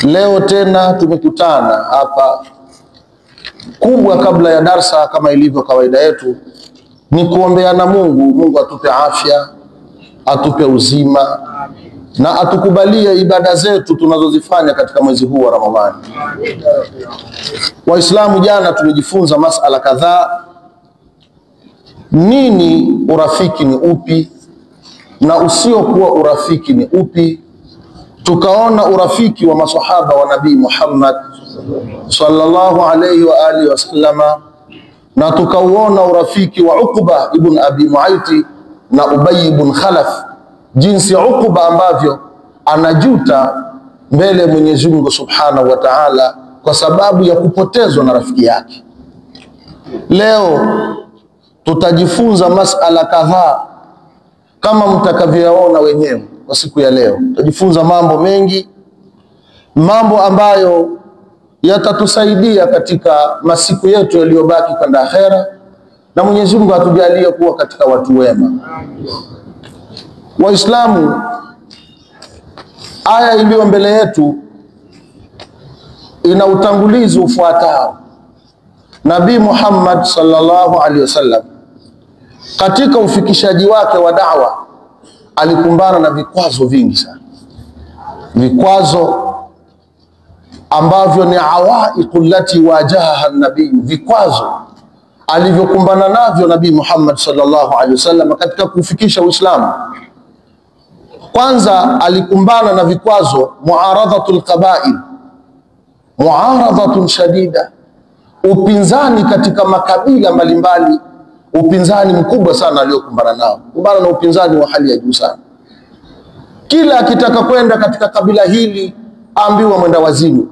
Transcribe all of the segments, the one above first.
Leo tena tumekutana hapa, kubwa kabla ya darsa kama ilivyo kawaida yetu ni kuombeana Mungu atupe afya, atupe uzima na atukubalie ibada zetu tunazozifanya katika mwezi huu wa Ramadhani. Waislamu, jana tumejifunza masala kadhaa. Nini urafiki ni upi na usiokuwa urafiki ni upi? Tukaona urafiki wa masahaba wa Nabii Muhammad sallallahu alayhi wa alihi wasallama, na tukauona urafiki wa Uqba ibn Abi Mu'ayth na Ubay ibn Khalaf, jinsi Uqba ambavyo anajuta mbele Mwenyezi Mungu Subhanahu wa Ta'ala kwa sababu ya kupotezwa na rafiki yake. Leo tutajifunza masala kadhaa kama mtakavyoona wenyewe. Kwa siku ya leo tutajifunza mambo mengi, mambo ambayo yatatusaidia katika masiku yetu yaliyobaki kwenda akhera, na Mwenyezi Mungu atujalie kuwa katika watu wema. Waislamu, aya iliyo mbele yetu ina utangulizi ufuatao. Nabii Muhammad sallallahu alaihi wasallam katika ufikishaji wake wa da'wa alikumbana na vikwazo vingi sana, vikwazo ambavyo ni awaiqu allati wajahaha an-nabii, vikwazo alivyokumbana navyo Nabii Muhammad sallallahu alaihi wasallam katika kufikisha Uislamu. Kwanza alikumbana na vikwazo muaradhatul qabail, muaradhatun shadida, upinzani katika makabila mbalimbali, upinzani mkubwa sana aliokumbana nao, kumbana na upinzani wa hali ya juu sana. Kila akitaka kwenda katika kabila hili aambiwa mwenda wazimu,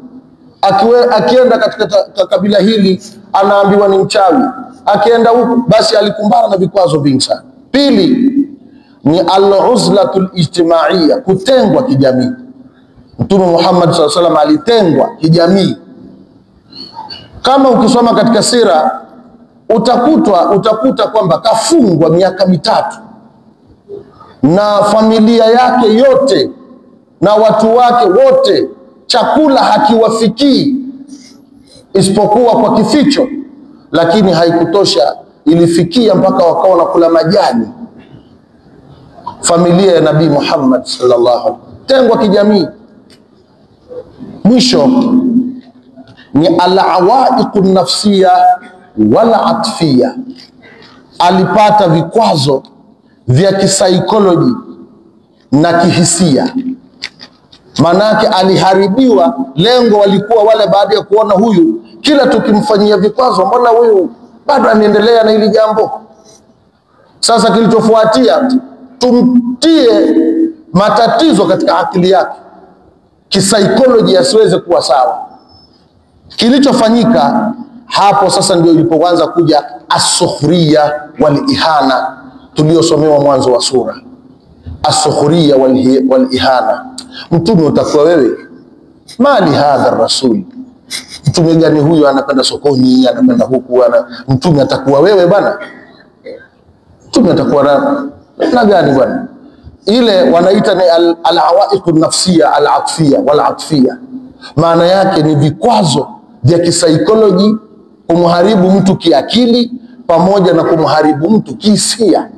akienda katika kabila hili anaambiwa ni mchawi, akienda huku. Basi alikumbana na vikwazo vingi sana. Pili ni al-uzlatul ijtimaiya, kutengwa kijamii. Mtume Muhammad sallallahu alaihi wasallam alitengwa kijamii. Kama ukisoma katika sira utakuta kwamba kafungwa miaka 3 na familia yake yote na watu wake wote, chakula hakiwafikii isipokuwa kwa kificho. Lakini haikutosha, ilifikia mpaka wakawa wanakula majani. Familia ya Nabii Muhammad sallallahu alaihi wasallam tengwa kijamii. Mwisho ni al-awaiqu nafsiya wal atfiya, alipata vikwazo vya kisaikolojia na kihisia. Manake aliharibiwa. Lengo walikuwa wale, baada ya kuona huyu kila tukimfanyia vikwazo, mbona huyu bado anaendelea na hili jambo. Sasa kilichofuatia, tumtie matatizo katika akili yake, kisaikolojia asiweze kuwa sawa. Kilichofanyika hapo sasa ndio ilipoanza kuja as-sukhriya wal ihana tuliosomewa mwanzo wa sura. As-sukhriya wal ihana. Mtume utakuwa wewe, mali hadha rasul, mtume gani huyu anakwenda sokoni, anakwenda huku, mtume atakuwa wewe bana? Mtume atakuwa na gani bwana? Ile wanaita ni al-awaiqu nafsiya al-atfiya wal atfiya. Maana yake ni vikwazo vya kisaikolojia, kumharibu mtu kiakili pamoja na kumharibu mtu kihisia.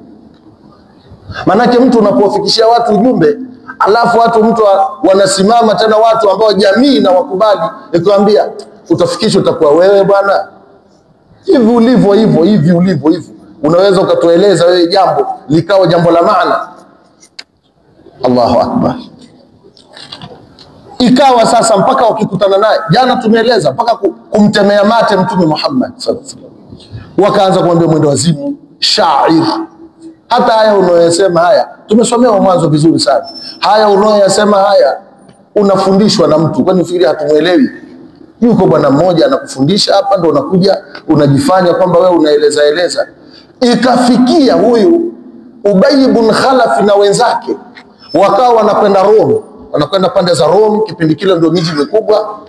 Manake mtu unapofikishia watu ujumbe, alafu mtu wanasimama tena, watu ambao jamii na wakubali, nikwambia utafikisha, utakuwa wewe bwana, hivi ulivyo hivyo, hivi ulivyo hivyo, unaweza ukatueleza wewe jambo likawa jambo la maana. Allahu akbar. Ikawa sasa mpaka wakikutana naye, jana tumeeleza, mpaka kumtemea mate Mtume Muhammad sallallahu alaihi wasallam, wakaanza kumwambia mwendo wazimu, shair. Hata haya unayosema haya tumesomewa mwanzo vizuri sana. Haya unayosema haya unafundishwa na mtu, kwani ufikiri hatumuelewi? Yuko bwana mmoja anakufundisha hapa, ndio unakuja unajifanya kwamba wewe unaeleza. Ikafikia huyu Ubay ibn Khalaf na wenzake wakawa wanakwenda Rome, wanakwenda pande za Rome. Kipindi kile ndio miji mikubwa.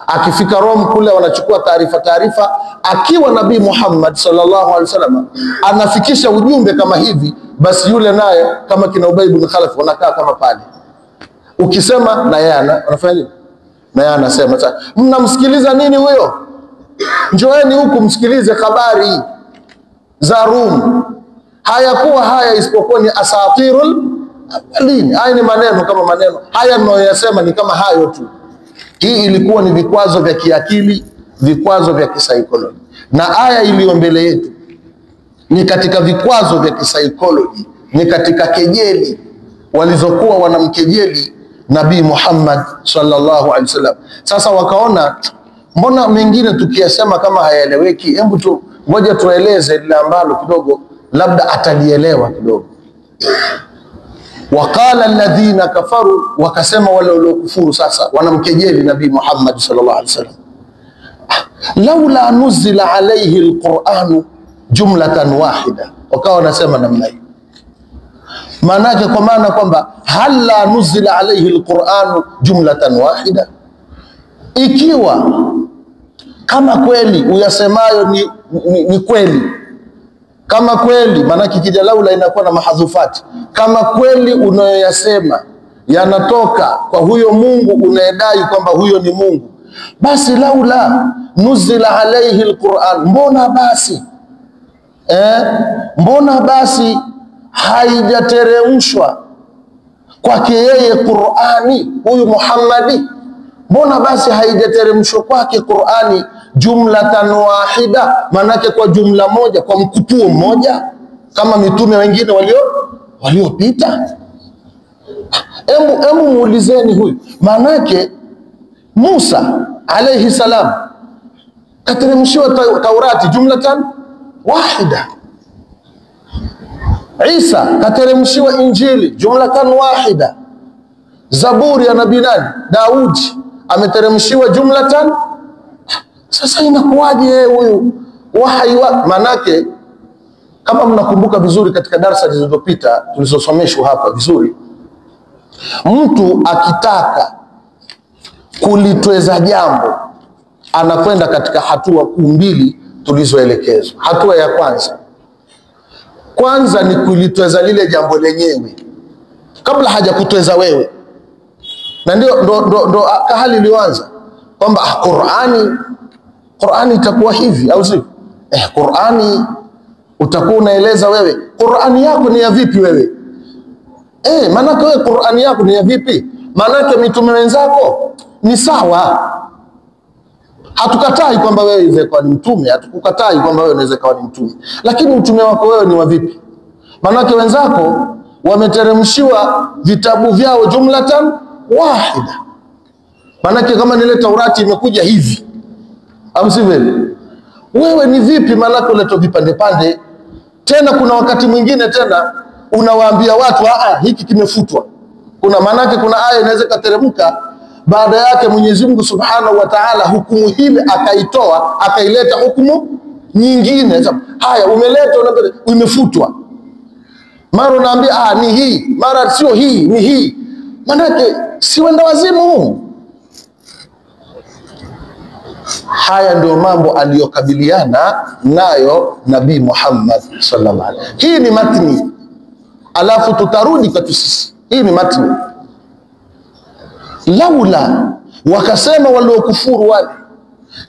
Akifika Rome kule wanachukua taarifa, akiwa Nabii Muhammad sallallahu alaihi wasallam anafikisha ujumbe kama hivi, basi yule naye kama kina Ubay ibn Khalaf wanakaa kama pale. Ukisema na yeye anafanya nini? Na yeye anasema sasa, mnamsikiliza nini huyo? Njoeni huku msikilize habari za Rum. Hayakuwa haya isipokuwa ni asatirul awwalin. Haya ni maneno kama maneno haya ninayoyasema ni kama hayo tu. Hii ilikuwa ni vikwazo vya kiakili, vikwazo vya kisaikolojia. Na aya iliyo mbele yetu ni katika vikwazo vya kisaikolojia, ni katika kejeli walizokuwa wanamkejeli Nabii Muhammad sallallahu alaihi wasallam. Sasa wakaona mbona mengine tukiyasema kama hayaeleweki, hebu tu ngoja tueleze lile ambalo kidogo labda atalielewa kidogo. Waqala alladhina kafaru, wakasema wale waliokufuru sasa wanamkejeli Nabii Muhammad sallallahu alaihi wasallam, laula nuzila alayhi alquran jumlatan wahida. Wakawa wanasema namna hiyo, maana yake kwa maana kwamba hala nuzila alayhi alquran jumlatan wahida, ikiwa kama kweli uyasemayo ni kweli, kama kweli, maana kija laula inakuwa na mahadhufati. Kama kweli unayoyasema yanatoka kwa huyo Mungu unayedai kwamba huyo ni Mungu, basi laula nuzila alayhi alquran, mbona basi haijateremshwa kwake yeye Qur'ani, huyu Muhammadi, mbona basi haijateremshwa kwake Qur'ani jumlatan wahida, manake kwa jumla moja, kwa mkupuo mmoja kama mitume wengine waliopita. Hebu muulizeni huyu, manake Musa alayhi salam kateremshiwa Taurati jumlatan wahida, Isa kateremshiwa Injili jumlatan wahida, Zaburi ya Nabii Daudi ameteremshiwa jumlatan. Sasa inakuwaje huyu wahyi wa, manake kama mnakumbuka vizuri katika darasa zilizopita tulizosomeshwa hapa vizuri, mtu akitaka kulitweza jambo anakwenda katika hatua kuu mbili tulizoelekezwa. Hatua ya kwanza ni kulitweza lile jambo lenyewe kabla hajakutweza wewe, na ndio hali iliyoanza kwamba Qur'ani itakuwa hivi au sivyo? Qur'ani utakuwa unaeleza wewe Qur'ani yako ni ya vipi wewe? Maana wewe Qur'ani yako ni ya vipi? Maana mitume wenzako ni sawa. Hatukatai kwamba wewe unaweza kuwa ni mtume, hatukukatai kwamba wewe unaweza kuwa ni mtume, lakini mtume wako wewe ni wa vipi? Maana wenzako wameteremshiwa vitabu vyao jumlatan wahida. Maana kama ile Taurati imekuja hivi au sivyo, wewe ni vipi? Maana uleto vipande pande. Tena kuna wakati mwingine tena unawaambia watu hiki kimefutwa. Kuna maana kuna aya inaweza kateremka baada yake Mwenyezi Mungu Subhanahu wa Ta'ala hukumu hile akaitoa akaileta hukumu nyingine. Haya umeleta imefutwa, mara unaambia ni hii, mara sio hii, ni hii. Manake si wenda wazimu. Haya ndio mambo aliyokabiliana nayo Nabii Muhammad sallallahu alaihi wasallam. Hii ni matni, alafu tutarudi kwetu sisi. Hii ni matni. Laula, wakasema waliokufuru wale,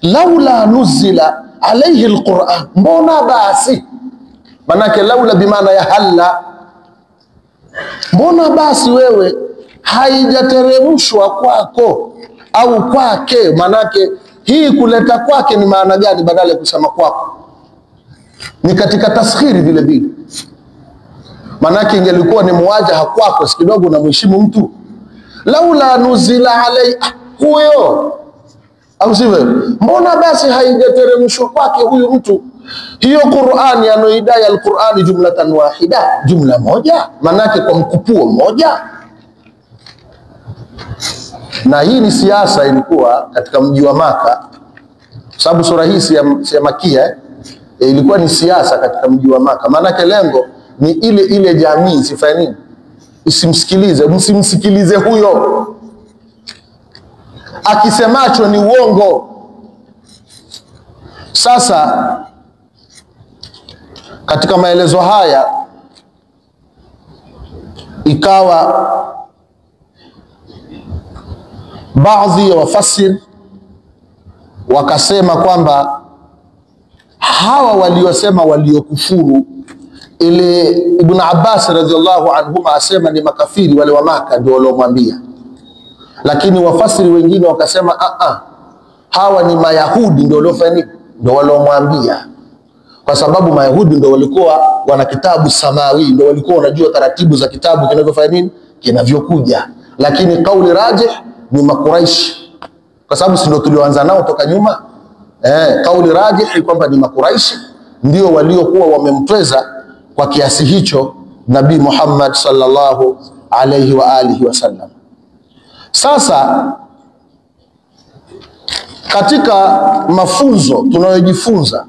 laula nuzila alayhi alquran, mbona basi, manake laula bimaana ya halla, mbona basi wewe haijateremshwa kwako au kwake. Manake hii kuleta kwake ni maana gani badala ya kusema kwako? Ni katika taskhiri vile vile, manake ingelikuwa ni muwajaha kwako, si kidogo na mheshimu mtu. Laula nuzila alai, huyo au sivyo, mbona basi haijateremshwa kwake huyu mtu hiyo Qur'ani anoidai al-Qur'ani jumlatan wahida, jumla moja, manake kwa mkupuo mmoja. Na hii ni siasa ilikuwa katika mji wa Maka, sababu sura hii si ya Makia, ilikuwa ni siasa katika mji wa Maka. Manake lengo ni ile jamii sifanye nini, isimsikilize, msimsikilize huyo, akisemacho ni uongo. Sasa katika maelezo haya ikawa baadhi ya wafasiri wakasema kwamba hawa waliosema waliokufuru, ile Ibn Abbas radhiallahu anhuma asema ni makafiri wale wa Maka ndio waliomwambia, lakini wafasiri wengine wakasema hawa ni Mayahudi ndio waliofanya nini, ndio waliomwambia, kwa sababu Mayahudi ndio walikuwa wana kitabu samawi, ndio walikuwa wanajua taratibu za kitabu kinavyofanya nini, kinavyokuja. Lakini kauli rajih ni Makuraishi, kwa sababu si ndio tulioanza nao toka nyuma. Kauli rajih kwamba ni Makuraishi ndio waliokuwa wamemtweza kwa kiasi hicho Nabii Muhammad sallallahu alayhi wa alihi wasallam. Sasa katika mafunzo tunayojifunza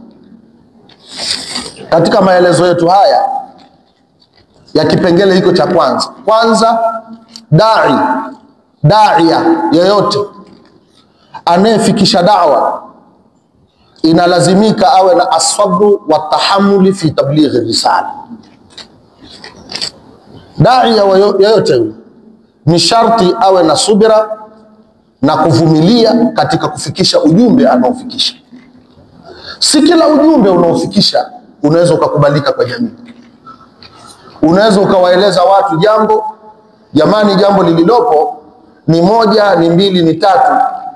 katika maelezo yetu haya ya kipengele hiko cha kwanza, daia yeyote anayefikisha da'wa inalazimika awe na asabru wa tahammuli fi tablighi risala. Daia yeyote ni sharti awe na subira na kuvumilia katika kufikisha ujumbe anaofikisha. Si kila ujumbe unaofikisha unaweza ukakubalika kwa jamii. Unaweza ukawaeleza watu jambo, jamani, jambo lililopo ni moja, ni mbili, ni tatu,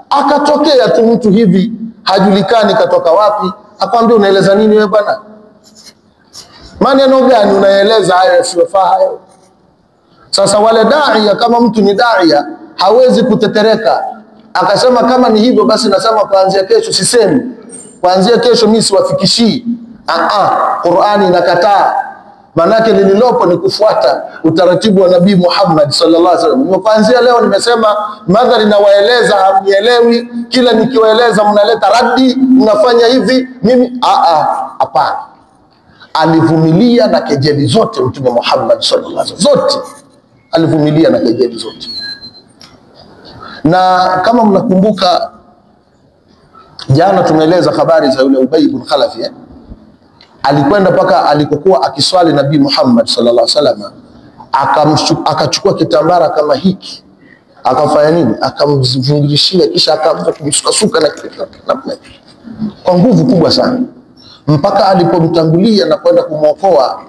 akatokea tu mtu hivi hajulikani katoka wapi, akwambia unaeleza nini wewe bwana? Maneno gani unaeleza hayo yasiyofaa hayo? Sasa wale daia, kama mtu ni daia hawezi kutetereka akasema kama ni hivyo basi nasema kuanzia kesho sisemi, kuanzia kesho mimi siwafikishii. Qur'ani inakataa. Manake lililopo ni kufuata utaratibu wa Nabii Muhammad sallallahu alaihi wasallam. Kuanzia leo nimesema madhari na waeleza hamnielewi, kila nikiwaeleza mnaleta radi, mnafanya hivi, mimi hapana. Alivumilia na kejeli zote Mtume Muhammad sallallahu alaihi wasallam, zote alivumilia na kejeli zote. Na kama mnakumbuka jana tumeeleza habari za yule Ubay ibn Khalaf, alikwenda paka alikokuwa akiswali Nabii Muhammad sallallahu alaihi wasallam, akachukua kitambara kama hiki, akafanya nini, akamvungirishia, kisha akaanza kumsukasuka na kwa nguvu kubwa sana, mpaka alipomtangulia na kwenda kumwokoa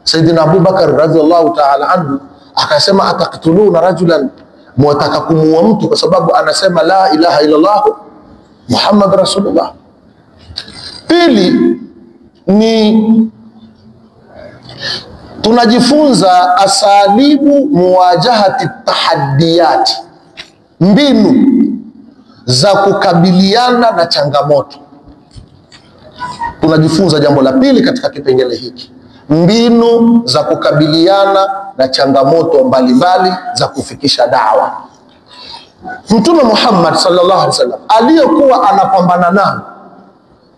Saidina Abu Bakar radhiallahu ta'ala anhu, akasema ataktuluna rajulan, mwataka kumuua mtu kwa sababu anasema la ilaha illallah Muhammad rasulullah. Pili ni tunajifunza asalibu muwajahati tahaddiyati, mbinu za kukabiliana na changamoto. Tunajifunza jambo la pili katika kipengele hiki, mbinu za kukabiliana na changamoto mbalimbali za kufikisha dawa. Mtume Muhammad sallallahu alaihi wasallam aliyokuwa anapambana nao,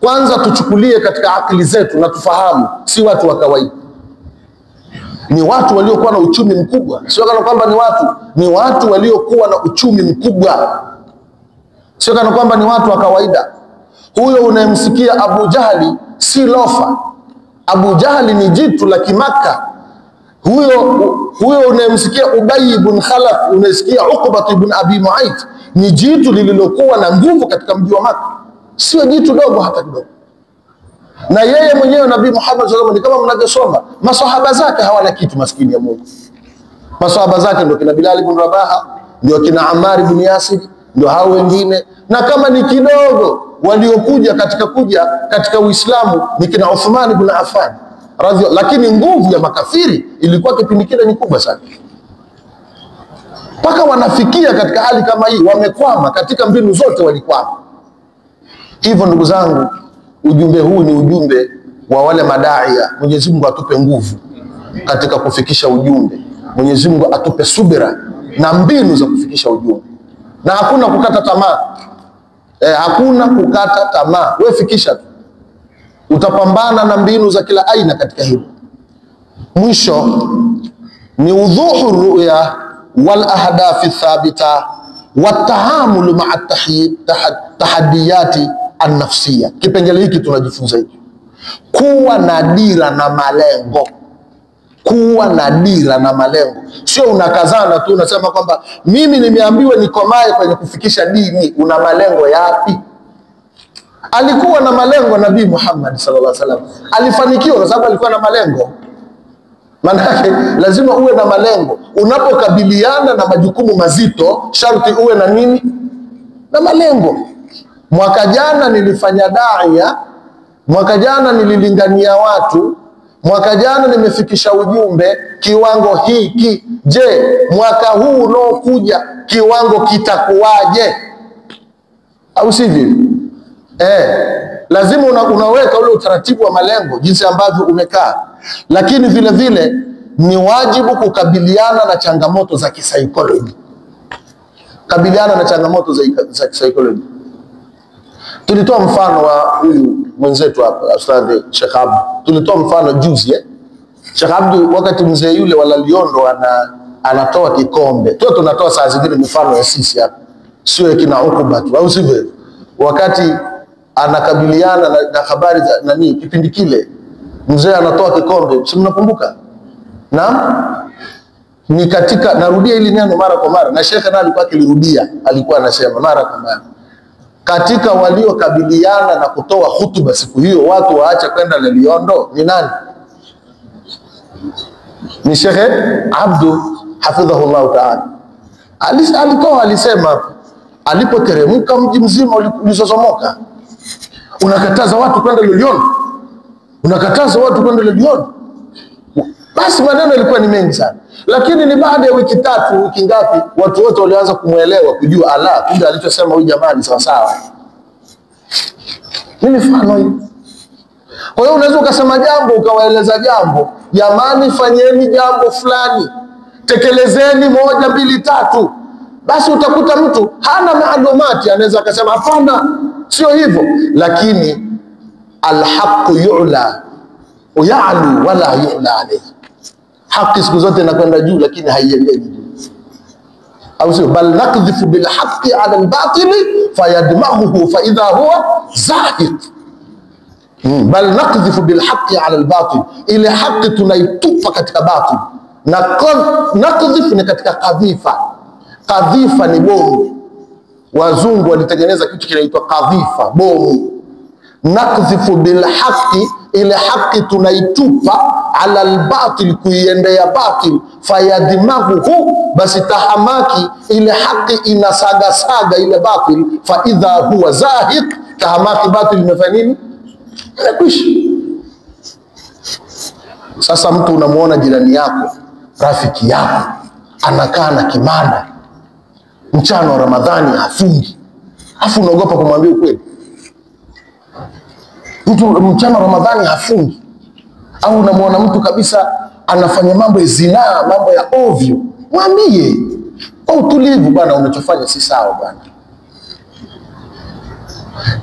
kwanza tuchukulie katika akili zetu na tufahamu, si watu wa kawaida. Ni watu waliokuwa na uchumi mkubwa, sio kana kwamba ni watu waliokuwa na uchumi mkubwa, sio kana kwamba ni watu wa kawaida. Huyo unayemsikia Abu Jahali si lofa. Abu Jahali ni jitu la Kimaka. Huyo unayemsikia Ubay ibn Khalaf, unasikia Uqba ibn Abi Mu'ayth, ni jitu lililokuwa na nguvu katika mji wa Maka, sio jitu dogo hata kidogo. Na yeye mwenyewe Nabii Muhammad sallallahu alaihi wasallam, kama mnavyosoma, masahaba zake hawana kitu, maskini ya Mungu. Masahaba zake ndio kina Bilal ibn Rabaha, ndio kina Ammar ibn Yasir, ndio hao wengine, na kama ni kidogo waliokuja katika Uislamu ni kina Uthman ibn Affan lakini nguvu ya makafiri ilikuwa kipindi kile ni kubwa sana, mpaka wanafikia katika hali kama hii, wamekwama katika mbinu zote, walikwama. Hivyo ndugu zangu, ujumbe huu ni ujumbe wa wale madaia. Mwenyezi Mungu atupe nguvu katika kufikisha ujumbe. Mwenyezi Mungu atupe subira na mbinu za kufikisha ujumbe, na hakuna kukata tamaa. Hakuna kukata tamaa, wewe fikisha tu. Utapambana na mbinu za kila aina katika hilo. Mwisho ni udhuhu ruya wal ahdafi thabita wa tahamul ma'a tahaddiyati an-nafsiyya. Kipengele hiki tunajifunza hiki, kuwa na dira na malengo. kuwa na dira na malengo. Sio unakazana tu unasema kwamba mimi nimeambiwa nikomae kwenye kufikisha dini. Una malengo yapi? Alikuwa na malengo Nabii Muhammad sallallahu alaihi wasallam. Alifanikiwa kwa sababu alikuwa na malengo. Maana lazima uwe na malengo. Unapokabiliana na majukumu mazito, sharti uwe na nini? Na malengo. Mwaka jana nilifanya daia, mwaka jana nililingania watu, mwaka jana nimefikisha ujumbe kiwango hiki. Je, mwaka huu unaokuja kiwango kitakuwaje? Au sivyo? Lazima unaweka ule utaratibu wa malengo jinsi ambavyo umekaa. Lakini vile vile ni wajibu kukabiliana na changamoto za kisaikolojia. Kabiliana na changamoto za kisaikolojia. Tulitoa mfano wa huyu mwenzetu hapa Ustadh Sheikh Abdu. Tulitoa mfano juzi Sheikh Abdu wakati mzee yule wa Loliondo anatoa kikombe. Tunatoa saa zingine mfano ya sisi hapa. Sio kina Ukuba tu, au sivyo? Wakati anakabiliana na habari za nani kipindi kile, mzee anatoa kikombe, si mnakumbuka? Ni katika, narudia hili neno mara kwa mara, na Sheikh alikuwa akilirudia, alikuwa anasema mara kwa mara, katika waliokabiliana na kutoa hutuba siku hiyo watu waacha kwenda Loliondo ni nani? Ni Sheikh Abdu hafidhahullah ta'ala. Alisema alipoteremka mji mzima ulisosomoka. Unakataza watu kwenda Loliondo? Unakataza watu kwenda Loliondo? Basi maneno yalikuwa ni mengi sana. Lakini ni baada ya wiki tatu, wiki ngapi, watu wote walianza kumuelewa, kujua kumbe alichosema huyu jamaa ni sawa sawa. Ni mfano hii. Kwa hiyo unaweza ukasema jambo, ukawaeleza jambo, jamani fanyeni jambo fulani, tekelezeni 1, 2, 3. Basi utakuta mtu hana maalumati, anaweza akasema hapana, sio hivyo. Lakini alhaqu yu'la wa ya'lu wala yu'la alayhi. Haki siku zote inakwenda juu lakini haiendei juu. Au sio? Bal nakdhifu bil haqqi ala al batili fayadmaghuhu fa idha huwa zahiq. Bal nakdhifu bil haqqi ala al batil, ile haki tunaitupa katika batil. Na nakdhifu ni katika kadhifa. Kadhifa ni bomu. Wazungu walitengeneza kitu kinaitwa kadhifa, bomu. Nakdhifu bil haqqi, ile haki tunaitupa, ala albatil, kuiendea batil, fayadmaghuhu, basi tahamaki ile haki inasaga saga ile batil, fa idha huwa zahiq, tahamaki batil imefanya nini? Imekwisha. Sasa mtu unamuona jirani yako, rafiki yako, anakaa na kimanda, mchana wa Ramadhani hafungi, afu unaogopa kumwambia ukweli. Mtu mchana wa Ramadhani hafungi. Au unamuona mtu kabisa anafanya mambo ya zinaa, mambo ya ovyo, mwambie kwa utulivu, bwana unachofanya si sawa bwana.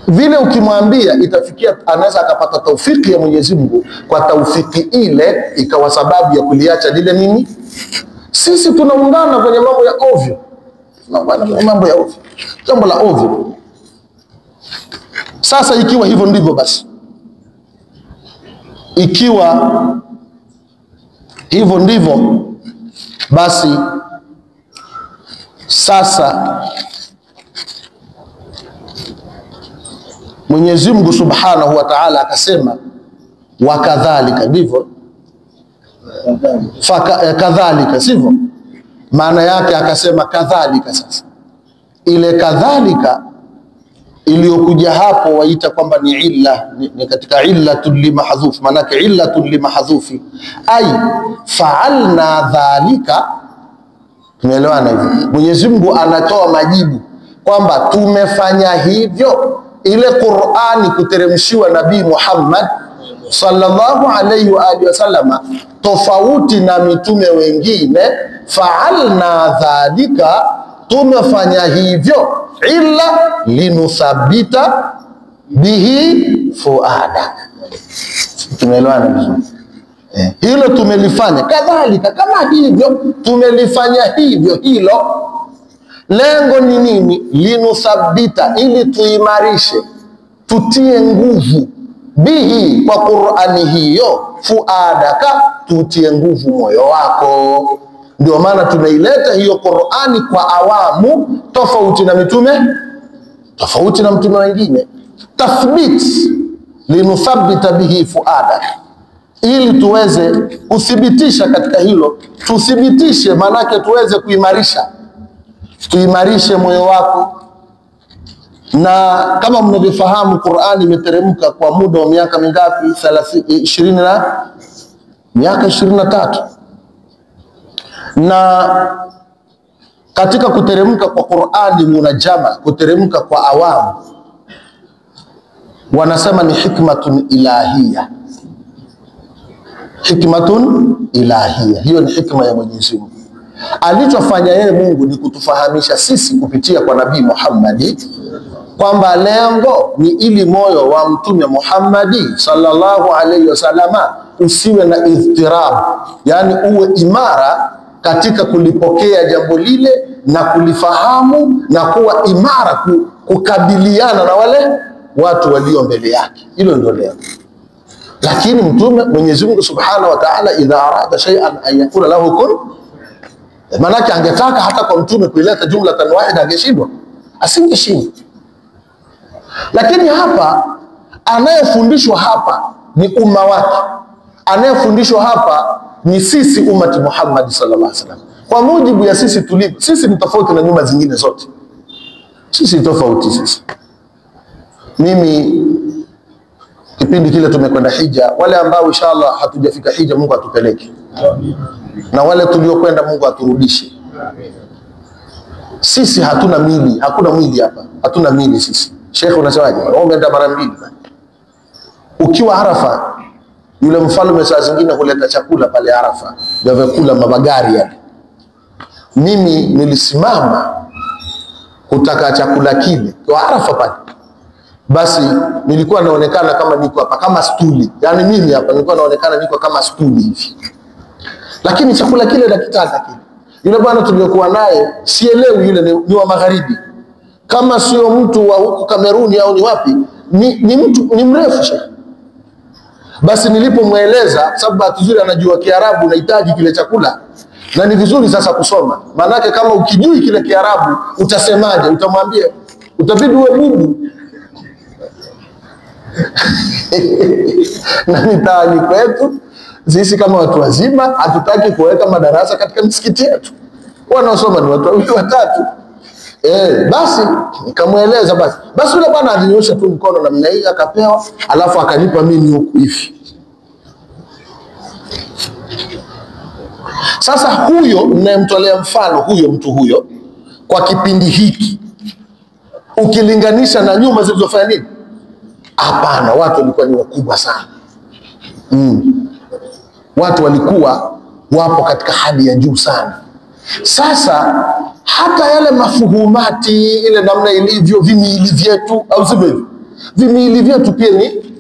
Vile ukimwambia itafikia anaweza akapata taufiki ya Mwenyezi Mungu, kwa taufiki ile ikawa sababu ya kuliacha lile nini. Sisi tunaungana kwenye mambo ya ovyo. Tunaungana kwenye mambo ya ovyo. Jambo la ovyo. Sasa ikiwa hivyo ndivyo basi. Ikiwa hivyo ndivyo basi, sasa Mwenyezi Mungu Subhanahu wa Ta'ala akasema wakadhalika, ndivyo kadhalika, sivyo? Maana yake akasema kadhalika. Sasa ile kadhalika iliyokuja hapo waita kwamba ni illa, ni katika illatul limahdhuf. Maana yake illatul limahdhufi ay fa'alna dhalika. Tumeelewana hivi? Mwenyezi Mungu anatoa majibu kwamba tumefanya hivyo. Ile Qur'ani kuteremshiwa Nabii Muhammad sallallahu alayhi wa alihi wasallama, tofauti na mitume wengine, fa'alna dhalika, tumefanya hivyo, illa linuthabita bihi fuada. Tumeelewana vizuri? Hilo tumelifanya kadhalika, kama hivyo tumelifanya hivyo. Hilo lengo ni nini? Linuthabita, ili tuimarishe, tutie nguvu, bihi, kwa Qur'ani hiyo, fuadaka, tutie nguvu moyo wako. Ndio maana tumeileta hiyo Qur'ani kwa awamu tofauti na mtume wengine. Tathbit linuthabbita bihi fuada, ili tuweze kuthibitisha katika hilo, tuthibitishe, manake tuweze tuimarishe moyo wako. Na kama mnavyofahamu, Qur'ani imeteremka kwa muda wa miaka mingapi? 23. Na katika kuteremka kwa Qur'ani munajama, kuteremka kwa awamu, wanasema ni hikmatun ilahiyya. Hikmatun ilahiyya, hiyo ni hikma ya Mwenyezi Mungu. Alichofanya yeye Mungu ni kutufahamisha sisi kupitia kwa Nabii Muhammad kwamba lengo ni ili moyo wa Mtume Muhammad sallallahu alaihi wasallama usiwe na idhtirab, yani uwe imara katika kulipokea jambo lile na kulifahamu na kuwa imara kukabiliana na wale watu walio mbele yake. Hilo ndio lengo. Lakini mtume, Mwenyezi Mungu Subhanahu wa Ta'ala, idha arada shay'an an yakula lahu kun, manake angetaka hata kwa mtume kuileta jumlatan wahida angeshindwa, asingeshindwa. Lakini hapa anayefundishwa hapa ni umma wake, anayefundishwa hapa ni sisi ummati Muhammad sallallahu alaihi wasallam. Kwa mujibu ya sisi tulivyo, sisi ni tofauti na nyumba zingine zote. Sisi tofauti sisi. Mimi kipindi kile tumekwenda hija, wale ambao inshallah hatujafika hija Mungu atupeleke. Na wale tuliokwenda Mungu aturudishe. Sisi hatuna mili, hakuna mwili hapa. Hatuna mili sisi. Sheikh unasemaje? Umeenda mara mbili. Ukiwa Arafa, yule mfalme saa zingine huleta chakula pale Arafa, vya vyakula mabagari yale. Mimi nilisimama kutaka chakula kile kwa Arafa pale. Basi nilikuwa naonekana kama niko hapa kama stuli. Yaani mimi hapa nilikuwa naonekana niko kama stuli hivi. Lakini chakula kile nakitaka kile. Yule bwana tuliokuwa naye sielewi yule ni wa magharibi. Kama sio mtu wa huko Kameruni au ni wapi, ni mtu ni mrefu Sheikh. Basi nilipomweleza, sababu atuzuri anajua Kiarabu, nahitaji kile chakula. Na ni vizuri sasa kusoma. Maanake kama ukijui kile Kiarabu utasemaje? Utamwambia, utabidi uwe bubu. Na mitaani kwetu sisi kama watu wazima hatutaki kuweka madarasa katika msikiti yetu. Wanaosoma ni watu wawili watatu. Basi nikamweleza basi yule bwana alinyosha tu mkono namna hii akapewa, alafu akanipa mimi huku hivi. Sasa huyo ninayemtolea mfano, mtu huyo kwa kipindi hiki ukilinganisha na nyuma zilizofanya nini? Hapana, watu walikuwa ni wakubwa sana. Watu walikuwa wapo katika hali ya juu sana. Sasa hata yale mafuhumati, ile namna ilivyo vimiili vyetu, au sivyo, vimiili vyetu pia ni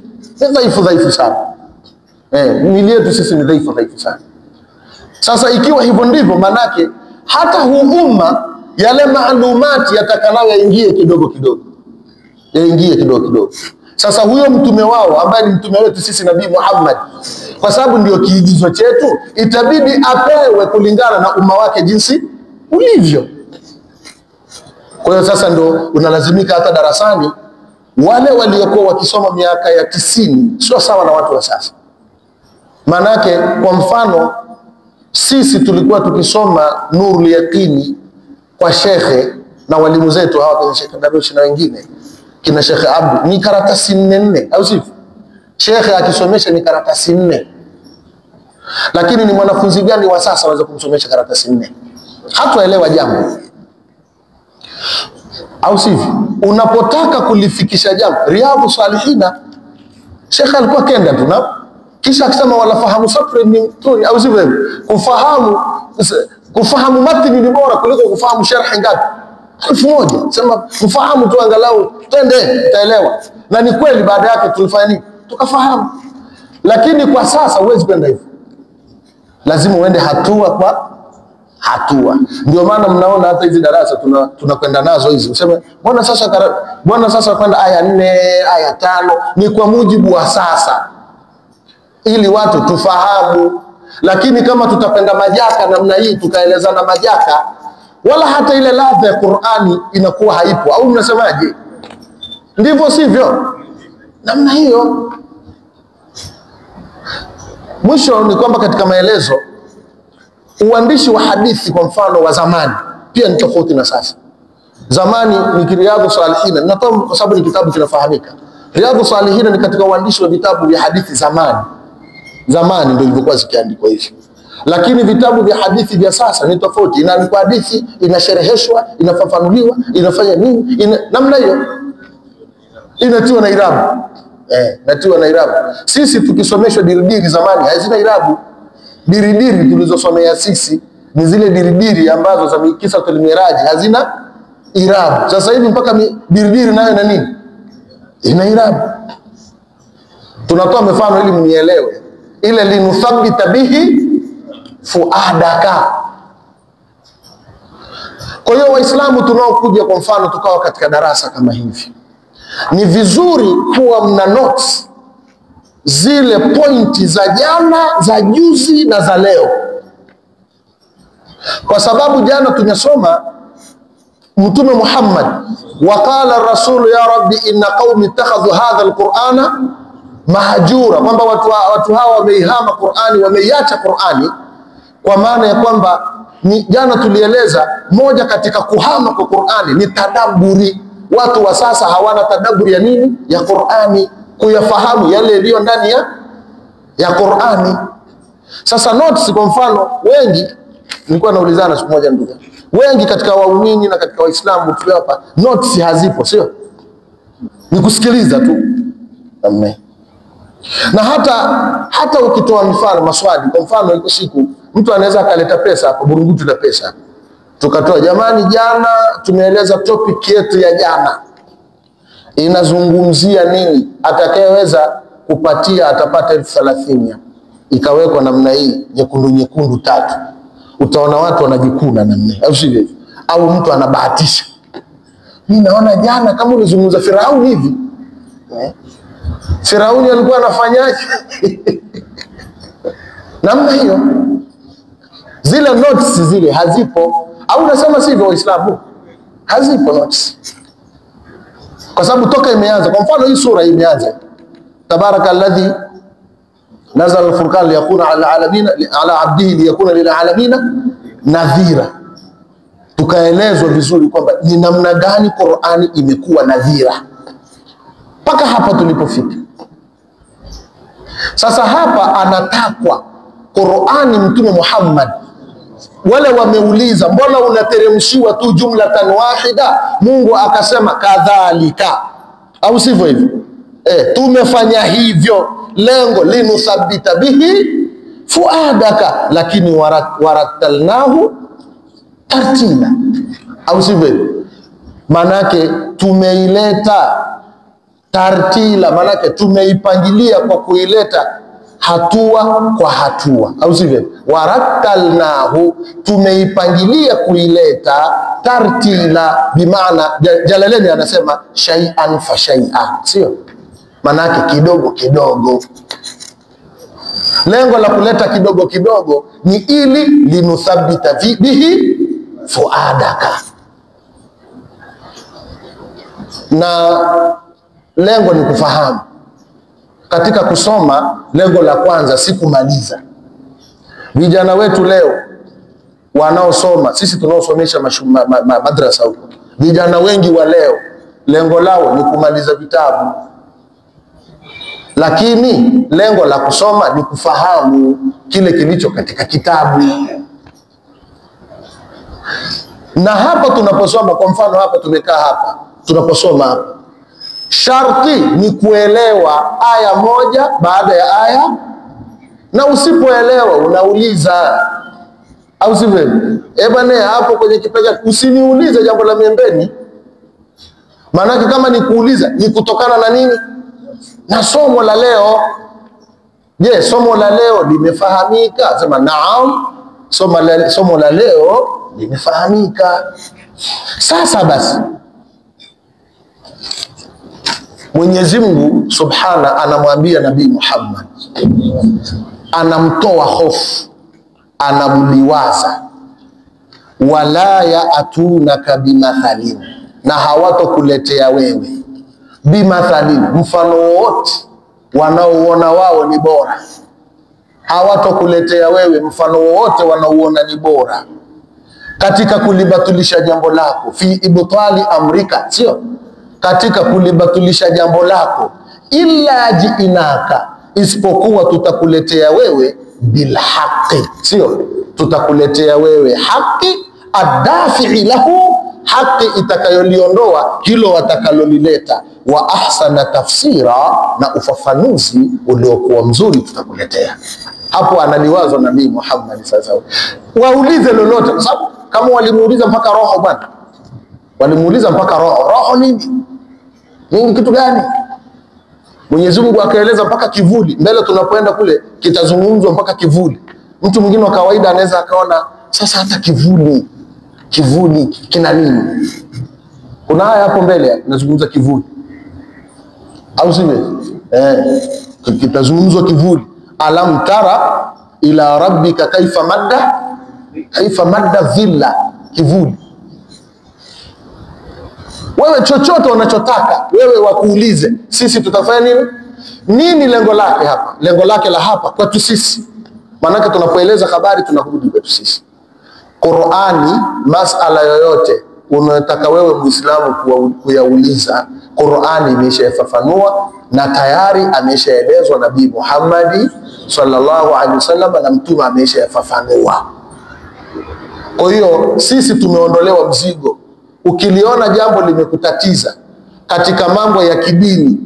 dhaifu sana. Miili yetu sisi ni dhaifu sana. Sasa ikiwa hivyo ndivyo, manake hata huu umma yale maalumati yatakanayo yaingie kidogo kidogo. Sasa huyo mtume wao ambaye ni mtume wetu sisi Nabii Muhammad, kwa sababu ndio kiigizo chetu, itabidi apewe kulingana na umma wake jinsi ulivyo. Kwa hiyo sasa ndio unalazimika hata darasani wale waliokuwa wakisoma miaka ya 90 sio sawa na watu wa sasa. Manake kwa mfano sisi tulikuwa tukisoma Nurul Yaqini kwa shekhe na walimu zetu hawa kina Sheikh Darush na wengine kina Sheikh Abdu, ni karatasi 4 au sivyo? Shekhe akisomesha ni karatasi 4. Lakini ni mwanafunzi gani wa sasa anaweza kumsomesha karatasi 4? Hataelewa jambo. Au sivyo? Unapotaka kulifikisha jambo, Riyadhus Salihina Sheikh alikuwa kenda tu na kisha akisema wala fahamu safri ni mtuni, au sivyo? Kufahamu matni ni bora kuliko kufahamu sharhi ngapi? 1000. Sema kufahamu tu angalau twende utaelewa. Na ni kweli baada yake tulifanya nini? Tukafahamu. Lakini kwa sasa huwezi kwenda hivyo. Lazima uende hatua kwa hatua. Ndio maana mnaona hata hizi darasa tunakwenda nazo hizi. Useme mbona sasa kwenda aya 4, aya 5 ni kwa mujibu wa sasa. Ili watu tufahamu. Lakini kama tutapenda majaka namna hii, tukaelezana majaka, wala hata ile ladha ya Qur'ani inakuwa haipo. Au mnasemaje? Ndivyo sivyo? Namna hiyo. Mwisho ni kwamba katika maelezo, uandishi wa hadithi kwa mfano wa zamani pia ni tofauti na sasa. Zamani ni Riyadhus Salihin, ninatoa kwa sababu ni kitabu kinafahamika. Riyadhus Salihin ni katika uandishi wa vitabu vya hadithi zamani. Zamani ndio ilivyokuwa zikiandikwa hivi. Lakini vitabu vya hadithi vya sasa ni tofauti. Inaandikwa hadithi, inashereheshwa, inafafanuliwa, inafanya nini, namna hiyo. Inatiwa na irabu. Natiwa na irabu. Sisi tukisomeshwa diridiri zamani hazina irabu. Diridiri tulizosomea sisi ni zile diridiri ambazo za Kisatul Miraj hazina irabu. Sasa hivi mpaka diridiri nayo na nini? Ina irabu. Tunatoa mfano ili mnielewe. Ile linuthabbita bihi fuadaka. Kwa hiyo Waislamu tunaokuja kwa mfano tukawa katika darasa kama hivi, ni vizuri kuwa mna notes zile pointi za jana, za juzi na za leo, kwa sababu jana tumesoma Mtume Muhammad waqala ar-rasul ya rabbi inna qaumi ittakhadhu hadha al-Qur'ana mahjura, kwamba watu hawa wameihama Qur'ani, wameiacha Qur'ani. Kwa maana ya kwamba ni jana tulieleza moja katika kuhama kwa Qur'ani ni tadabburi. Watu wa sasa hawana tadabburi ya nini? Ya Qur'ani, kuyafahamu yale yaliyo ndani ya Qur'ani. Sasa notes kwa mfano, wengi nilikuwa naulizana siku moja ndugu, wengi katika waumini na katika Waislamu tu hapa notes hazipo, sio? Ni kusikiliza tu. Amen. Na hata ukitoa mfano maswali, kwa mfano iko siku mtu anaweza akaleta pesa hapo, burungutu la pesa, tukatoa jamani, jana tumeeleza topic yetu ya jana inazungumzia nini, atakayeweza kupatia atapata 30,000. Ikawekwa namna hii nyekundu nyekundu 3. Utaona watu wanajikuna namna hii, au sivyo? Au mtu anabahatisha, mimi naona jana kama ulizungumza Firauni hivi. Firauni alikuwa anafanyaje? Namna hiyo. Zile notes zile hazipo. Au unasema sivyo Waislamu? Hazipo notes. Kwa sababu toka imeanza, kwa mfano hii sura imeanza tabarakalladhi nazala al-furqan liyakuna ala abdihi liyakuna lil alamin nadhira. Tukaelezwa vizuri kwamba ni namna gani Qur'ani imekuwa nadhira mpaka hapa tulipofika. Sasa hapa anatakwa Qur'ani Mtume Muhammad, wale wameuliza mbona unateremshiwa tu jumlatan wahida? Mungu akasema kadhalika, au sivyo hivyo? Tumefanya hivyo, lengo linuthabbita bihi fuadaka, lakini warattalnahu tartila, au sivyo? Manake tumeileta tartila, manake tumeipangilia kwa kuileta hatua kwa hatua, au sivyo? Warattalnahu, tumeipangilia kuileta tartila, bimaana Jalalaini anasema shay'an fa shay'an, sio? Manake kidogo kidogo. Lengo la kuleta kidogo kidogo ni ili linuthabbita bihi fuadaka, na lengo ni kufahamu. Katika kusoma, lengo la kwanza si kumaliza. Vijana wetu leo wanaosoma, sisi tunaosomesha madrasa huko, vijana wengi wa leo lengo lao ni kumaliza vitabu, lakini lengo la kusoma ni kufahamu kile kilicho katika kitabu. Na hapa tunaposoma, kwa mfano hapa tumekaa hapa tunaposoma hapa, sharti ni kuelewa aya moja baada ya aya, na usipoelewa unauliza, au sivyo? Bwana hapo kwenye kipega usiniulize jambo la miembeni, maana kama ni kuuliza ni kutokana na nini? Na somo la leo. Je, somo la leo limefahamika? Sema naam, somo la leo limefahamika. Sasa basi Mwenyezi Mungu Subhana anamwambia Nabii Muhammad, anamtoa hofu, anamliwaza. Wala yaatunaka bimathalin, na hawatokuletea wewe bimathalin, mfano wote wanaoona wao ni bora. Hawatokuletea wewe mfano wote wanaoona ni bora katika kulibatilisha jambo lako. Fi ibtali amrika, sio katika kulibatilisha jambo lako. Illa jiinaka, isipokuwa tutakuletea wewe bilhaqi, sio tutakuletea wewe haki, adafi'i lahu, haki itakayoliondoa hilo watakalolileta. Wa ahsana tafsira, na ufafanuzi uliokuwa mzuri tutakuletea. Hapo analiwazwa Nabii Muhammad sasa. Waulize lolote, kwa sababu kama walimuuliza mpaka roho bwana, walimuuliza mpaka roho nini? Nini, kitu gani? Mwenyezi Mungu akaeleza mpaka kivuli. Mbele tunapoenda kule kitazungumzwa mpaka kivuli. Mtu mwingine wa kawaida anaweza akaona sasa hata kivuli kina nini? Kuna haya hapo mbele nazungumza kivuli, au sivyo? Kitazungumzwa kivuli. Alam tara ila rabbika kaifa madda dhilla, kivuli. Wewe chochote unachotaka wewe wakuulize, sisi tutafanya nini? Lengo lake hapa, lengo lake la hapa kwetu sisi. Maana tunapoeleza habari tunakurudi kwetu sisi. Qur'ani, masala yoyote unataka wewe Muislamu kuyauliza, Qur'ani imeshafafanua na tayari ameshaelezwa Nabii Muhammad sallallahu alaihi wasallam, na mtume ameshafafanua. Kwa hiyo sisi tumeondolewa mzigo. Ukiliona jambo limekutatiza katika mambo ya kidini,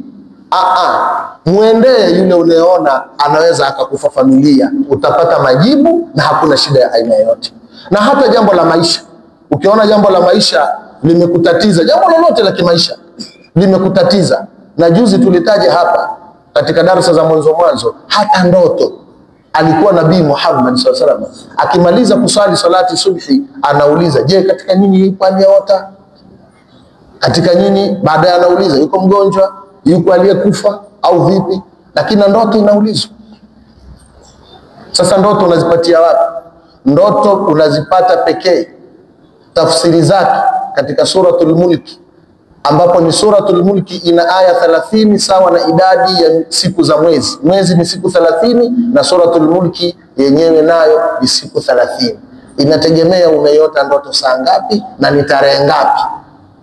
muendee yule unayeona anaweza akakufafanulia, utapata majibu na hakuna shida ya aina yoyote. Na hata jambo la maisha, ukiona jambo la maisha limekutatiza, jambo lolote la kimaisha limekutatiza, na juzi tulitaja hapa katika darasa za mwanzo, hata ndoto. Alikuwa Nabii Muhammad sallallahu alaihi wasallam akimaliza kusali salati subhi anauliza, je, katika nyinyi yuko aliyeota? Katika nyinyi? Baadaye anauliza, yuko mgonjwa, yuko aliyekufa au vipi? Lakini ndoto inaulizwa. Sasa ndoto unazipatia wapi? Ndoto unazipata pekee tafsiri zake katika suratul Mulki, ambapo ni suratul Mulki ina aya 30 sawa na idadi ya siku za mwezi. Mwezi ni siku 30 na suratul Mulki yenyewe nayo ni siku 30. Inategemea umeiota ndoto saa ngapi na ni tarehe ngapi.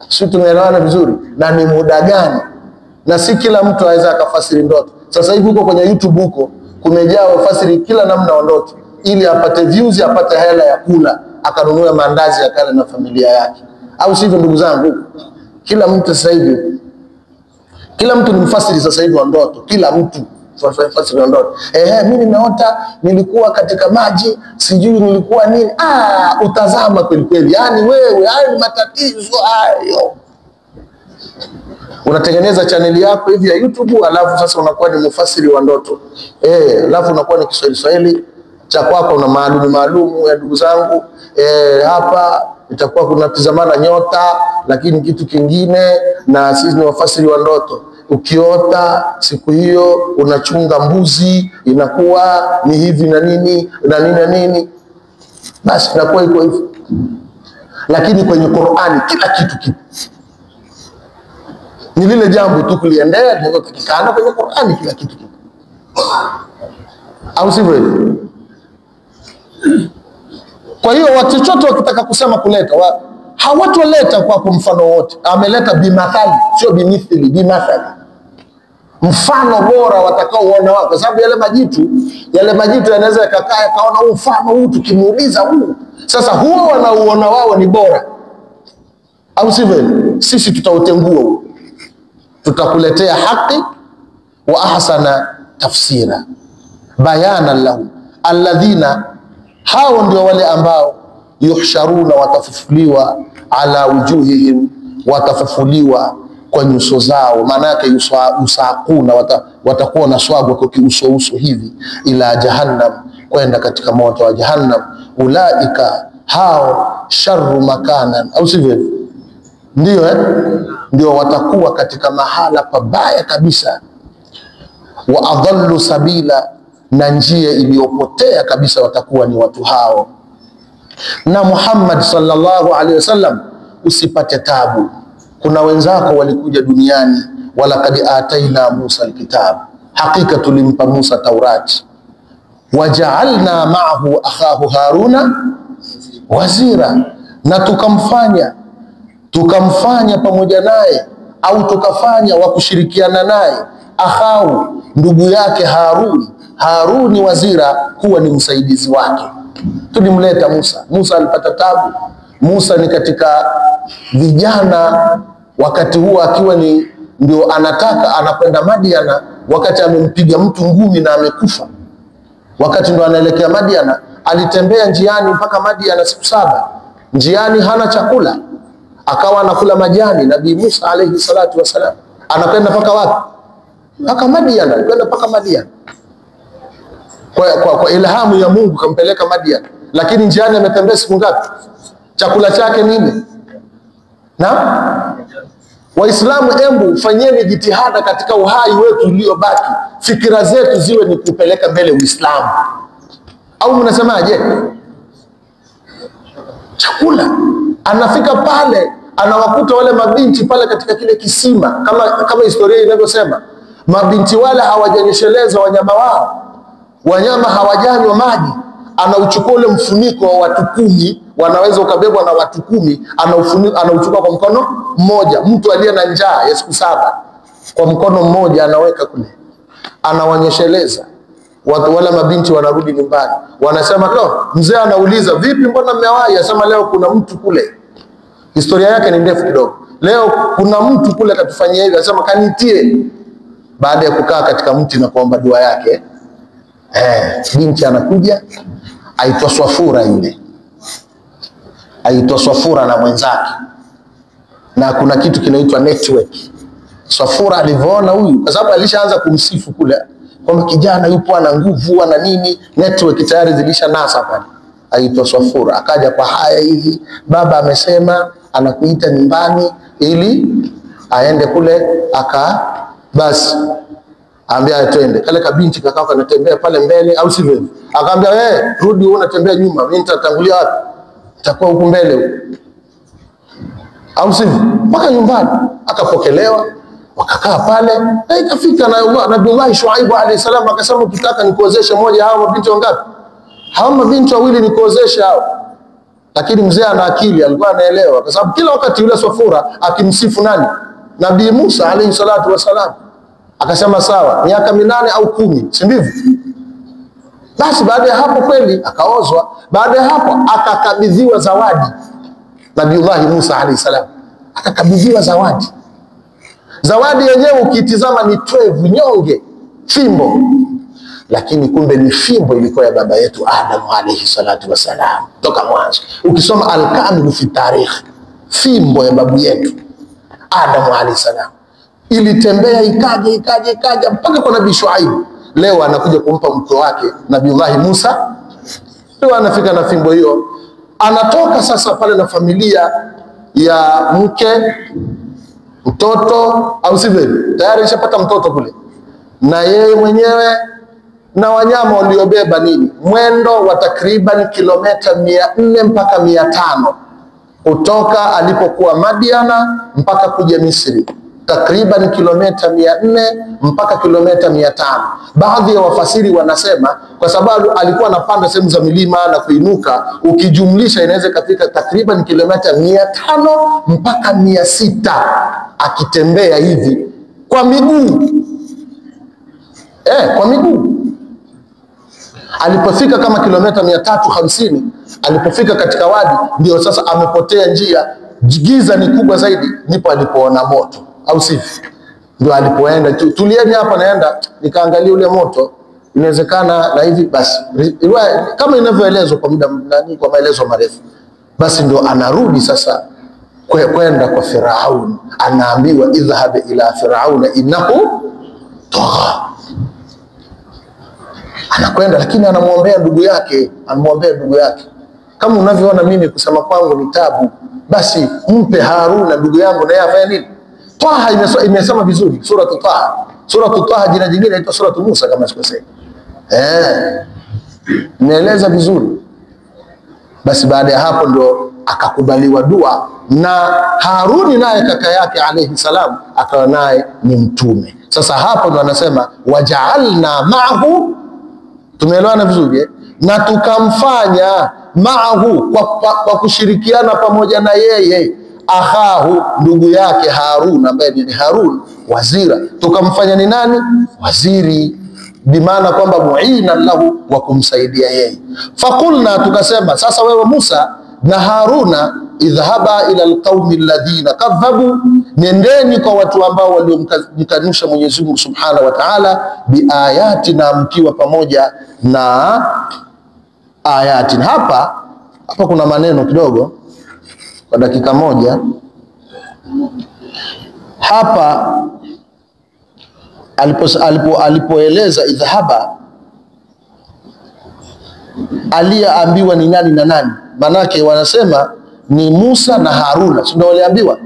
Sisi tumeelewana vizuri, na ni muda gani. Na si kila mtu aweza akafasiri ndoto. Sasa hivi huko kwenye YouTube huko kumejaa wafasiri kila namna wa ndoto, ili apate views, apate hela ya kula, akanunua mandazi akala na familia yake. Au sivyo ndugu zangu? Kila mtu sasa hivi, kila mtu ni mfasiri sasa hivi wa ndoto. Kila mtu mfasiri wa ndoto. Mimi nimeota nilikuwa katika maji, sijui nilikuwa nini. Utazama kweli kweli. Yaani wewe, hayo ni matatizo hayo. Unatengeneza chaneli yako hivi ya YouTube, alafu sasa unakuwa ni mfasiri wa ndoto. Alafu unakuwa ni Kiswahili cha kwako na maalumu ya ndugu zangu. Hapa itakuwa kuna tazamana nyota, lakini kitu kingine, na sisi ni wafasiri wa ndoto. Ukiota siku hiyo unachunga mbuzi, inakuwa ni hivi na nini na nini na nini, basi inakuwa iko hivyo. Lakini kwenye Qur'ani kila kitu kipo. Ni lile jambo tu kuliendea linalotakikana kwenye Qur'ani, kila kitu kipo. Au sivyo? Kwa hiyo watu chochote wakitaka kusema kuleta, hawatoleta kwa mfano wote. Ameleta bimathali, sio bimithili, bimathali. Mfano bora watakaoona wao, kwa sababu yale majitu yanaweza yakakaa kaona huu mfano huu, tukimuuliza huu. Sasa huo wanauona wao ni bora. Au sivyo? Sisi tutautengua huo. Tutakuletea haki wa ahsana tafsira bayana lahu alladhina, hao ndio wale ambao yuhsharuna, watafufuliwa, ala wujuhihim, watafufuliwa kwa nyuso zao. Maana yake yusaquna, watakuwa na swagwa kwa uso hivi, ila jahannam, kwenda katika moto wa jahannam. Ulaika, hao, sharru makanan, au sivyo? Ndio watakuwa katika mahala pabaya kabisa. Wa adallu sabila, na njia iliyopotea kabisa watakuwa ni watu hao. Na Muhammad sallallahu alaihi wasallam, usipate tabu. Kuna wenzako walikuja duniani, walaqad ataina Musa alkitab, hakika tulimpa Musa Taurati, waja'alna ma'ahu akhahu Haruna wazira, na tukamfanya pamoja naye, au tukafanya wa kushirikiana naye, akhahu, ndugu yake Haruni wazira, kuwa ni msaidizi wake. Tulimleta Musa. Musa alipata tabu. Musa ni katika vijana wakati huo, akiwa ni ndio anakwenda Madiana, wakati amempiga mtu ngumi na amekufa. Wakati ndo anaelekea Madiana, alitembea njiani mpaka Madiana siku 7. Njiani hana chakula, akawa anakula majani. Nabii Musa alayhi salatu wasalam anakwenda mpaka wapi? Mpaka Madiana. Anakwenda mpaka Madiana kwa ilhamu ya Mungu, kampeleka Madiana. Lakini njiani ametembea siku ngapi? Chakula chake nini? Na Waislamu, embu fanyeni jitihada katika uhai wetu uliobaki, fikira zetu ziwe ni kupeleka mbele Uislamu. Au mnasemaje? Chakula. Anafika pale, anawakuta wale mabinti pale katika kile kisima, kama historia inavyosema, mabinti wale hawajanyesheleza wanyama wao, wanyama hawajanywa maji. Anauchukua ule mfuniko wa watu 10, wanaweza ukabebwa na watu 10, anauchukua kwa mkono mmoja. Mtu aliye na njaa ya siku 7, kwa mkono mmoja anaweka kule, anawanyesheleza. Wala mabinti wanarudi nyumbani, wanasema mzee anauliza, vipi, mbona mmewahi? Asema, leo kuna mtu kule. Historia yake ni ndefu kidogo. Leo kuna mtu kule katufanyia hivi. Asema, kanitie. Baada ya kukaa katika mti na kuomba dua yake, binti anakuja, aitwa Swafura. Yule aitwa Swafura na mwenzake, na kuna kitu kinaitwa network. Swafura alivyoona huyu, kwa sababu alishaanza kumsifu kule kwamba kijana yupo ana nguvu ana nini, network tayari zilisha nasa pale. Aitwa Swafura, akaja kwa haya hivi, baba amesema anakuita nyumbani ili aende kule, basi ambia twende. Kale kabinti kakao kanatembea pale mbele, au sivyo? Akaambia, rudi wewe, unatembea nyuma, mimi nitatangulia wapi? Nitakuwa huko mbele huko, au sivyo? Mpaka nyumbani akapokelewa, wakakaa pale. Na ikafika na Nabii Shuaibu alayhi salam, akasema, ukitaka nikuozeshe moja hao mabinti wangapi? Hao mabinti wawili nikuozeshe hao. Lakini mzee ana akili, alikuwa anaelewa, kwa sababu kila wakati yule Swafura akimsifu nani? Nabii Musa alayhi salatu wasalam. Akasema sawa, miaka 8 au 10, si ndivyo? Basi baada ya hapo kweli akaozwa. Baada ya hapo akakabidhiwa zawadi. Nabiullahi Musa alayhi salam akakabidhiwa zawadi. Zawadi yenyewe ukitizama ni twevu nyonge, fimbo, lakini kumbe ni fimbo ilikuwa ya baba yetu Adam alayhi salatu wasalam toka mwanzo. Ukisoma Al-Kamil fi Tarikh, fimbo ya babu yetu Adam alayhi salam ilitembea ikaja mpaka kwa Nabii Shuaibu. Leo anakuja kumpa mke wake Nabiullahi Musa, leo anafika na fimbo hiyo. Anatoka sasa pale na familia ya mke, mtoto, au sivyo? Tayari shapata mtoto kule, na yeye mwenyewe na wanyama waliobeba nini, mwendo wa takriban kilomita 400 mpaka 500 kutoka alipokuwa Madiana mpaka kuja Misri. Takriban kilomita 400 mpaka kilomita 500. Baadhi ya wafasiri wanasema kwa sababu alikuwa anapanda sehemu za milima na kuinuka, ukijumlisha inaweza kufika takriban kilomita 500 mpaka 600 akitembea hivi kwa miguu. Kwa miguu. Alipofika kama kilomita 350, alipofika katika wadi, ndio sasa amepotea njia, giza ni kubwa zaidi, ndipo alipoona moto, au sivyo? Ndio alipoenda, tulieni hapa, naenda nikaangalia ule moto, inawezekana na hivi. Basi kama inavyoelezwa kwa muda nani, kwa maelezo marefu, basi ndio anarudi sasa kwenda kwa Firaun. Anaambiwa, idhhab ila Firauna innahu tagha. Anakwenda, lakini anamwombea ndugu yake, kama unavyoona mimi kusema kwangu ni tabu, basi mpe Haruna ndugu yangu na yeye afanye nini? Taha imesema vizuri, suratu Taha. Suratu Taha jina jingine inaitwa suratu Musa kama sikosei. Nimeeleza vizuri. Basi baada ya hapo ndo akakubaliwa dua, na Haruni naye kaka yake alayhi salam akawa naye ni mtume. Sasa hapo ndo anasema waja'alna ma'ahu, tumeelewana vizuri na tukamfanya ma'ahu, kwa kushirikiana pamoja na yeye, akhahu, ndugu yake Harun ambaye ni Harun, wazira. Tukamfanya ni nani? Waziri, bimaana kwamba muina lahu, wa kumsaidia yeye. Fakulna, tukasema sasa wewe Musa na Haruna, idhhaba ila alqaumi alladhina kadhabu, nendeni kwa watu ambao waliomkanusha Mwenyezi Mungu Subhanahu wa Ta'ala, biayatina, mkiwa pamoja na ayatina. Hapa kuna maneno kidogo kwa dakika moja. Hapa alipoeleza idhhaba, aliyeambiwa ni nani na nani? Manake wanasema ni Musa na Haruna, ndio waliambiwa.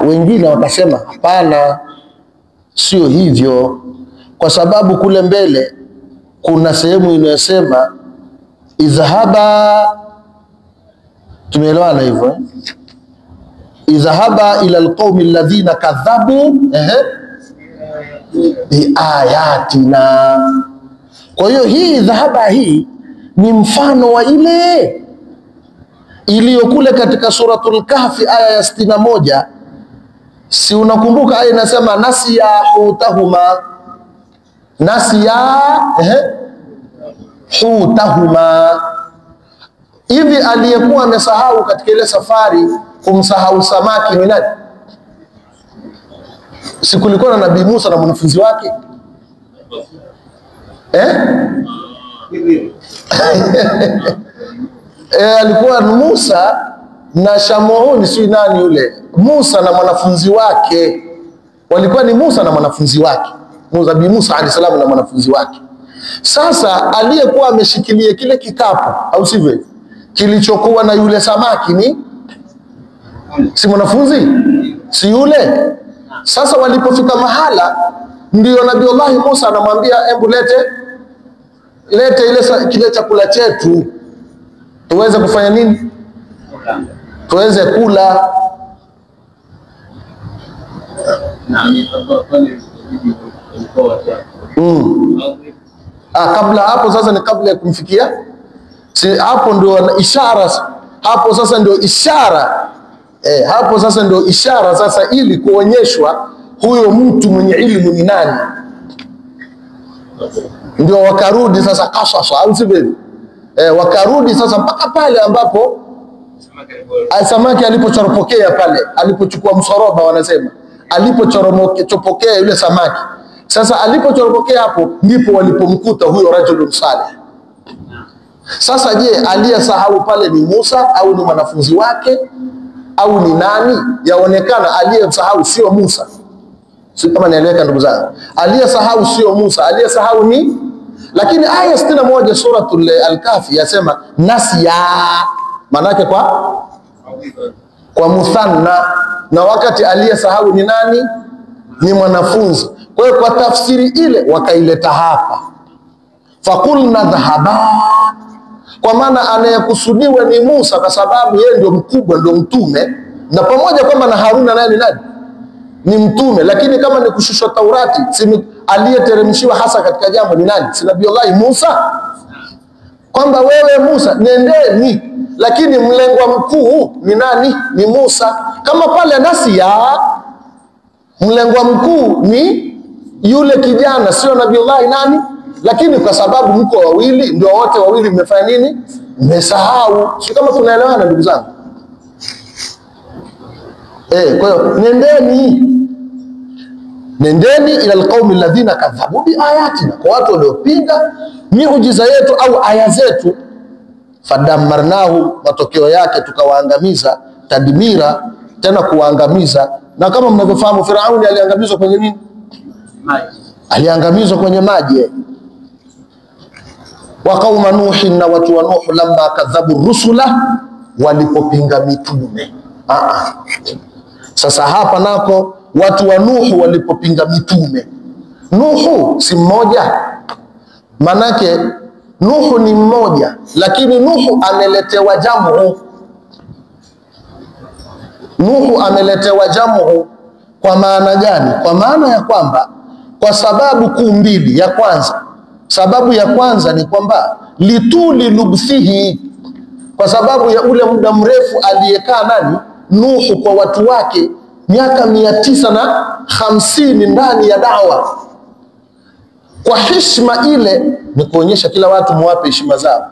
Wengine wakasema hapana, sio hivyo, kwa sababu kule mbele kuna sehemu inayosema idhhaba, tumeelewana hivyo idhhaba ila alqaumi alladhina kadhabu biayatina. Kwa hiyo hii dhahaba hii ni mfano wa ile iliyokule katika suratul Kahfi aya ya 61. Si unakumbuka aya inasema nasiya hutahuma, nasiya hutahuma. Hivi aliyekuwa amesahau katika ile safari kumsahau samaki ni nani? Si kulikuwa na Nabii Musa na mwanafunzi wake? Alikuwa Musa na Shamuhuni, si nani yule? Musa na mwanafunzi wake, walikuwa ni Musa na mwanafunzi wake, Nabii Musa alayhi salamu na mwanafunzi wake. Sasa aliyekuwa ameshikilia kile kikapu, au sivyo, kilichokuwa na yule samaki ni si mwanafunzi, si yule? Sasa walipofika mahala, ndio Nabii Allah Musa anamwambia hebu lete kile chakula chetu tuweze kufanya nini? Tuweze kula. Kabla hapo sasa ni kabla ya kumfikia, si hapo ndio ishara, hapo sasa ndio ishara hapo sasa ndio ishara sasa, ili kuonyeshwa huyo mtu mwenye elimu ni nani. Ndio wakarudi sasa kasasa, au sivyo? Wakarudi sasa mpaka pale ambapo samaki alipochoropokea pale, alipochukua msoroba, wanasema alipochoropokea yule samaki. Sasa alipochoropokea hapo ndipo walipomkuta huyo rajulun salih. Sasa je, aliyesahau pale ni Musa au ni mwanafunzi wake au ni nani? Yaonekana aliyesahau sio Musa. Si kama naeleweka ndugu zangu? Aliyesahau sio Musa, aliyesahau ni, lakini aya 61 suratul Al-Kahfi yasema nasiya, manake kwa muthanna, na wakati aliyesahau ni nani? Ni mwanafunzi. Kwa hiyo kwa tafsiri ile wakaileta hapa, fakulna dhahaba, kwa maana anayekusudiwa ni Musa kwa sababu yeye ndio mkubwa, ndio mtume, na pamoja kwamba na Haruna naye ni nani? Ni mtume. Lakini kama ni kushushwa Taurati, si aliyeteremshiwa hasa katika jambo ni nani? Si Nabii Allah Musa, kwamba wewe Musa nendeni, lakini mlengwa mkuu ni nani? Ni Musa. Kama pale nasiya, mlengwa mkuu ni yule kijana, sio Nabii Allah nani? Lakini kwa sababu mko wawili, ndio wote wawili mmefanya nini? Mmesahau. Si kama tunaelewana ndugu zangu? Kwa hiyo nendeni ila alqaumi alladhina kadhabu bi ayatina, kwa watu waliopinga miujiza yetu au aya zetu. Fadamarnahu, matokeo yake tukawaangamiza, tadmira, tena kuwaangamiza. Na kama mnavyofahamu Firauni aliangamizwa kwenye nini? Maji. Aliangamizwa kwenye maji. Wa qauma Nuhin, na watu wa Nuh, lamma kadhabu rusula, walipopinga mitume. Sasa hapa nako watu wa Nuhu walipopinga mitume. Nuhu si mmoja, Manake Nuhu ni mmoja, lakini Nuhu ameletewa jamu. Nuhu ameletewa jamu kwa maana gani? Kwa maana ya kwamba kwa sababu kuu mbili. Ya kwanza, sababu ya kwanza ni kwamba lituli lubthihi, kwa sababu ya ule muda mrefu aliyekaa nani? Nuhu kwa watu wake, miaka 950 ndani ya dawa. Kwa heshima ile ni kuonyesha kila watu muwape heshima zao.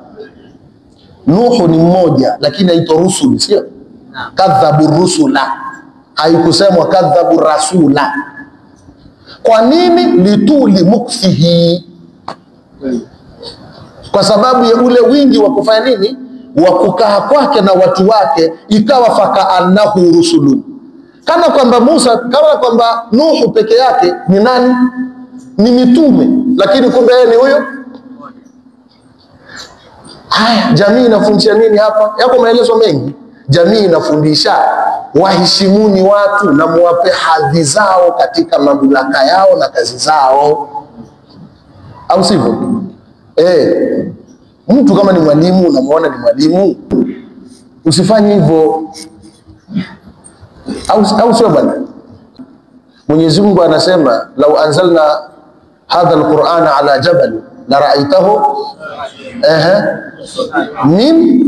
Nuhu ni mmoja, lakini aitwa rusul, sio? Kadhabu rusula, haikusemwa kadhabu rasula. Kwa nini? Lituli mukthihi, kwa sababu ya ule wingi wa kufanya nini? Wa kukaa kwake na watu wake, ikawa fakaannahu rusulun, kana kwamba Musa, kama kwamba Nuhu peke yake ni nani? Ni mitume, lakini kumbe yeye ni huyo. Haya, jamii inafundisha nini hapa? Yako maelezo mengi. Jamii inafundisha waheshimuni watu na muwape hadhi zao katika mamlaka yao na kazi zao, au sivyo? Mtu kama ni mwalimu, unamuona ni mwalimu, usifanye hivyo, au sio bwana? Mwenyezi Mungu anasema lau anzalna hadha alquran ala jabal la ra'aytahu min.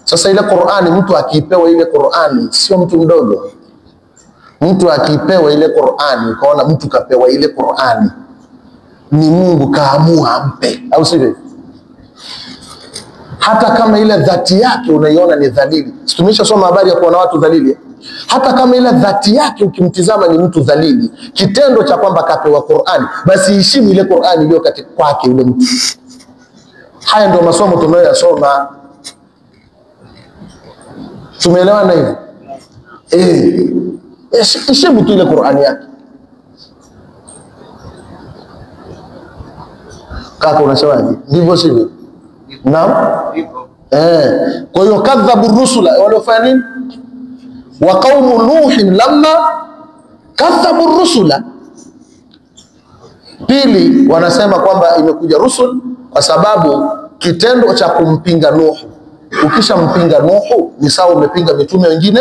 Sasa ile Qur'ani, mtu akipewa ile Qur'ani, sio mtu mdogo. Mtu akipewa ile Qur'ani, ukaona mtu kapewa ile Qur'ani, ni Mungu kaamua ampe, au sivyo? Hata kama ile dhati yake unaiona ni dhalili. Tumeshasoma habari ya kuona watu dhalili. Hata kama ile dhati yake ukimtizama ni mtu dhalili, kitendo cha kwamba kapewa Qur'ani, basi heshimu ile Qur'ani iliyo katika kwake yule mtu. Haya ndio masomo tunayoyasoma. Tumeelewana hivyo? Heshimu tu ile Qur'ani yake. Kaka unasemaje? Ndivyo sivyo? Naam. Kwa hiyo kadhabu rusula, walifanya nini? Wa qaumu nuhin lamma kadhabu rusula. Pili, wanasema kwamba imekuja rusul kwa sababu kitendo cha kumpinga Nuhu. Ukishampinga Nuhu ni sawa umepinga mitume wengine.